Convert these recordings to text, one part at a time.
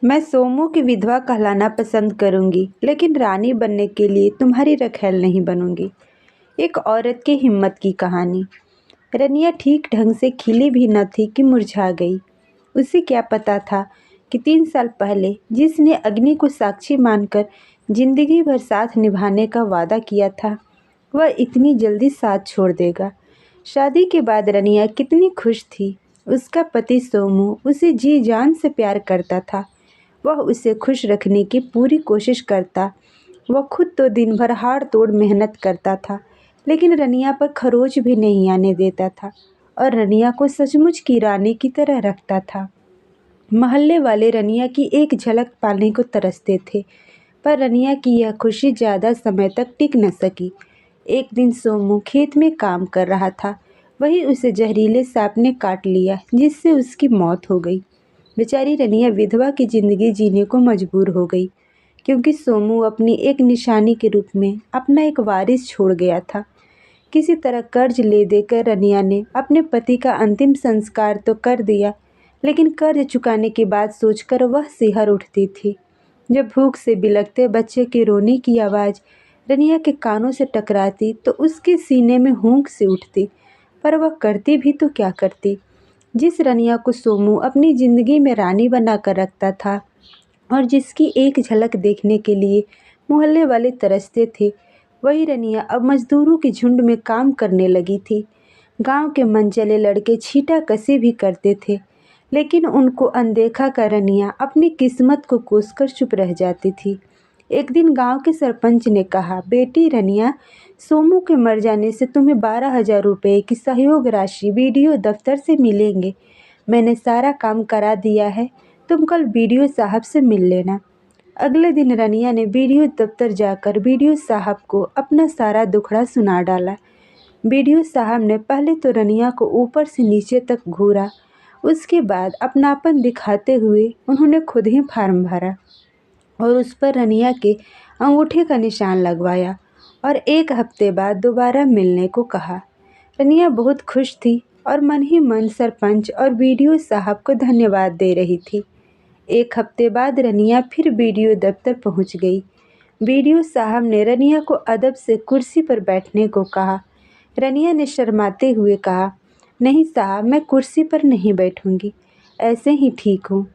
मैं सोमू की विधवा कहलाना पसंद करूंगी, लेकिन रानी बनने के लिए तुम्हारी रखैल नहीं बनूंगी। एक औरत की हिम्मत की कहानी। रनिया ठीक ढंग से खिली भी न थी कि मुरझा गई। उसे क्या पता था कि 3 साल पहले जिसने अग्नि को साक्षी मानकर जिंदगी भर साथ निभाने का वादा किया था, वह इतनी जल्दी साथ छोड़ देगा। शादी के बाद रनिया कितनी खुश थी। उसका पति सोमू उसे जी जान से प्यार करता था। वह उसे खुश रखने की पूरी कोशिश करता। वह खुद तो दिन भर हाड़ तोड़ मेहनत करता था, लेकिन रनिया पर खरोच भी नहीं आने देता था और रनिया को सचमुच की रानी की तरह रखता था। मोहल्ले वाले रनिया की एक झलक पाने को तरसते थे, पर रनिया की यह खुशी ज़्यादा समय तक टिक न सकी। एक दिन सोमू खेत में काम कर रहा था। वहीं उसे जहरीले सांप ने काट लिया, जिससे उसकी मौत हो गई। बेचारी रनिया विधवा की जिंदगी जीने को मजबूर हो गई, क्योंकि सोमू अपनी एक निशानी के रूप में अपना एक वारिस छोड़ गया था। किसी तरह कर्ज ले देकर रनिया ने अपने पति का अंतिम संस्कार तो कर दिया, लेकिन कर्ज चुकाने की बात सोचकर वह सिहर उठती थी। जब भूख से बिलखते बच्चे के रोने की आवाज़ रनिया के कानों से टकराती तो उसके सीने में हुंक सी उठती, पर वह करती भी तो क्या करती। जिस रनिया को सोमू अपनी ज़िंदगी में रानी बनाकर रखता था और जिसकी एक झलक देखने के लिए मोहल्ले वाले तरसते थे, वही रनिया अब मजदूरों के झुंड में काम करने लगी थी। गांव के मनचले लड़के छींटा कसी भी करते थे, लेकिन उनको अनदेखा कर रनिया अपनी किस्मत को कोसकर चुप रह जाती थी। एक दिन गांव के सरपंच ने कहा, बेटी रनिया, सोमू के मर जाने से तुम्हें 12,000 रुपये की सहयोग राशि बीडीओ दफ्तर से मिलेंगे। मैंने सारा काम करा दिया है, तुम कल बीडीओ साहब से मिल लेना। अगले दिन रनिया ने बीडीओ दफ्तर जाकर बीडीओ साहब को अपना सारा दुखड़ा सुना डाला। बीडीओ साहब ने पहले तो रनिया को ऊपर से नीचे तक घूरा, उसके बाद अपनापन दिखाते हुए उन्होंने खुद ही फार्म भरा और उस पर रनिया के अंगूठे का निशान लगवाया और 1 हफ्ते बाद दोबारा मिलने को कहा। रनिया बहुत खुश थी और मन ही मन सरपंच और बीडीओ साहब को धन्यवाद दे रही थी। 1 हफ्ते बाद रनिया फिर बीडीओ दफ्तर पहुंच गई। बीडीओ साहब ने रनिया को अदब से कुर्सी पर बैठने को कहा। रनिया ने शर्माते हुए कहा, नहीं साहब, मैं कुर्सी पर नहीं बैठूंगी, ऐसे ही ठीक हूँ।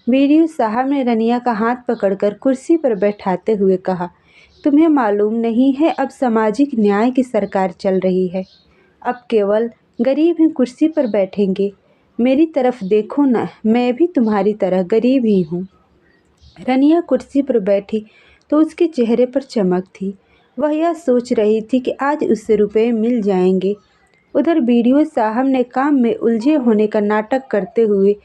बीडीओ साहब ने रनिया का हाथ पकड़कर कुर्सी पर बैठाते हुए कहा, तुम्हें मालूम नहीं है, अब सामाजिक न्याय की सरकार चल रही है। अब केवल गरीब ही कुर्सी पर बैठेंगे। मेरी तरफ देखो ना, मैं भी तुम्हारी तरह गरीब ही हूँ। रनिया कुर्सी पर बैठी तो उसके चेहरे पर चमक थी। वह यह सोच रही थी कि आज उससे रुपये मिल जाएंगे। उधर बीडीओ साहब ने काम में उलझे होने का नाटक करते हुए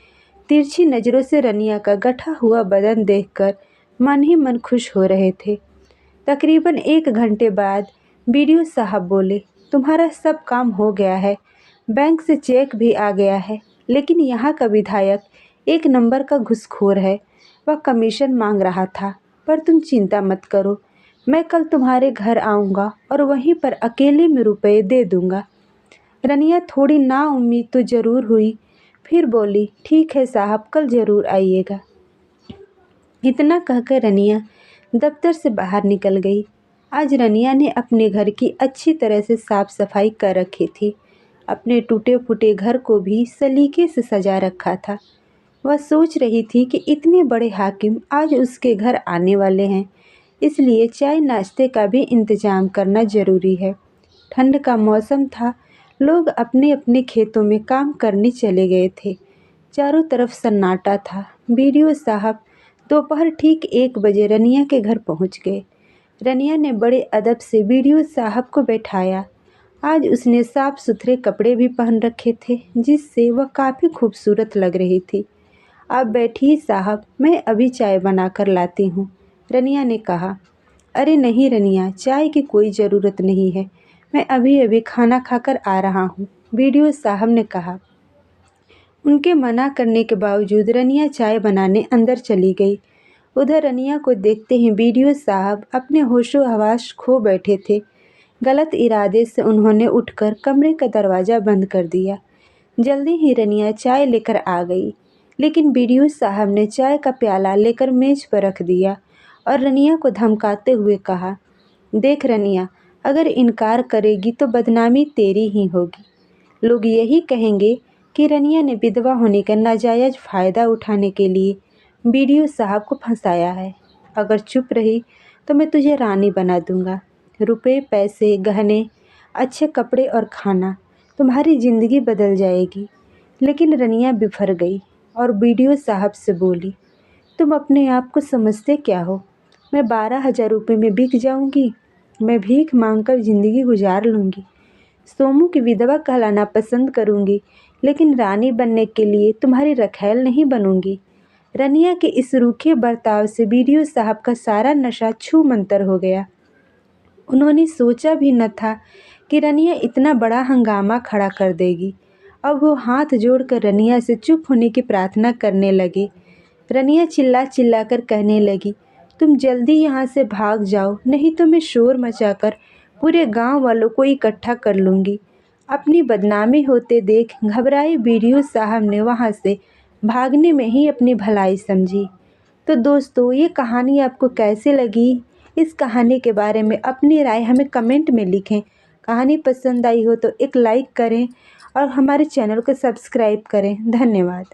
तिरछी नज़रों से रनिया का गठा हुआ बदन देखकर मन ही मन खुश हो रहे थे। तकरीबन 1 घंटे बाद बीडीओ साहब बोले, तुम्हारा सब काम हो गया है, बैंक से चेक भी आ गया है, लेकिन यहाँ का विधायक 1 नंबर का घूसखोर है। वह कमीशन मांग रहा था, पर तुम चिंता मत करो, मैं कल तुम्हारे घर आऊँगा और वहीं पर अकेले में रुपये दे दूँगा। रनिया थोड़ी नाउम्मीद तो ज़रूर हुई, फिर बोली, ठीक है साहब, कल ज़रूर आइएगा। इतना कहकर रनिया दफ्तर से बाहर निकल गई। आज रनिया ने अपने घर की अच्छी तरह से साफ सफाई कर रखी थी। अपने टूटे फूटे घर को भी सलीके से सजा रखा था। वह सोच रही थी कि इतने बड़े हाकिम आज उसके घर आने वाले हैं, इसलिए चाय नाश्ते का भी इंतजाम करना ज़रूरी है। ठंड का मौसम था, लोग अपने अपने खेतों में काम करने चले गए थे। चारों तरफ सन्नाटा था। बीडीओ साहब दोपहर ठीक 1 बजे रनिया के घर पहुंच गए। रनिया ने बड़े अदब से बीडीओ साहब को बैठाया। आज उसने साफ सुथरे कपड़े भी पहन रखे थे, जिससे वह काफ़ी खूबसूरत लग रही थी। आप बैठिए साहब, मैं अभी चाय बना कर लाती हूँ, रनिया ने कहा। अरे नहीं रनिया, चाय की कोई ज़रूरत नहीं है, मैं अभी अभी खाना खाकर आ रहा हूँ, बीडीओ साहब ने कहा। उनके मना करने के बावजूद रनिया चाय बनाने अंदर चली गई। उधर रनिया को देखते ही बीडीओ साहब अपने होशो हवास खो बैठे थे। गलत इरादे से उन्होंने उठकर कमरे का दरवाज़ा बंद कर दिया। जल्दी ही रनिया चाय लेकर आ गई, लेकिन बीडीओ साहब ने चाय का प्याला लेकर मेज पर रख दिया और रनिया को धमकाते हुए कहा, देख रनिया, अगर इनकार करेगी तो बदनामी तेरी ही होगी। लोग यही कहेंगे कि रनिया ने विधवा होने का नाजायज़ फ़ायदा उठाने के लिए बीडीओ साहब को फंसाया है। अगर चुप रही तो मैं तुझे रानी बना दूंगा। रुपए, पैसे, गहने, अच्छे कपड़े और खाना, तुम्हारी ज़िंदगी बदल जाएगी। लेकिन रनिया बिफर गई और बीडीओ साहब से बोली, तुम अपने आप को समझते क्या हो? मैं 12,000 रुपये में बिक जाऊंगी? मैं भीख मांगकर ज़िंदगी गुजार लूँगी। सोमू की विधवा कहलाना पसंद करूंगी, लेकिन रानी बनने के लिए तुम्हारी रखैल नहीं बनूंगी। रनिया के इस रूखे बर्ताव से बीडीओ साहब का सारा नशा छू मंतर हो गया। उन्होंने सोचा भी न था कि रनिया इतना बड़ा हंगामा खड़ा कर देगी। अब वो हाथ जोड़कर रनिया से चुप होने की प्रार्थना करने लगे। रनिया चिल्ला चिल्ला कर कहने लगी, तुम जल्दी यहाँ से भाग जाओ, नहीं तो मैं शोर मचाकर पूरे गांव वालों को इकट्ठा कर लूँगी। अपनी बदनामी होते देख घबराए बीडीओ साहब ने वहाँ से भागने में ही अपनी भलाई समझी। तो दोस्तों, ये कहानी आपको कैसे लगी? इस कहानी के बारे में अपनी राय हमें कमेंट में लिखें। कहानी पसंद आई हो तो एक लाइक करें और हमारे चैनल को सब्सक्राइब करें। धन्यवाद।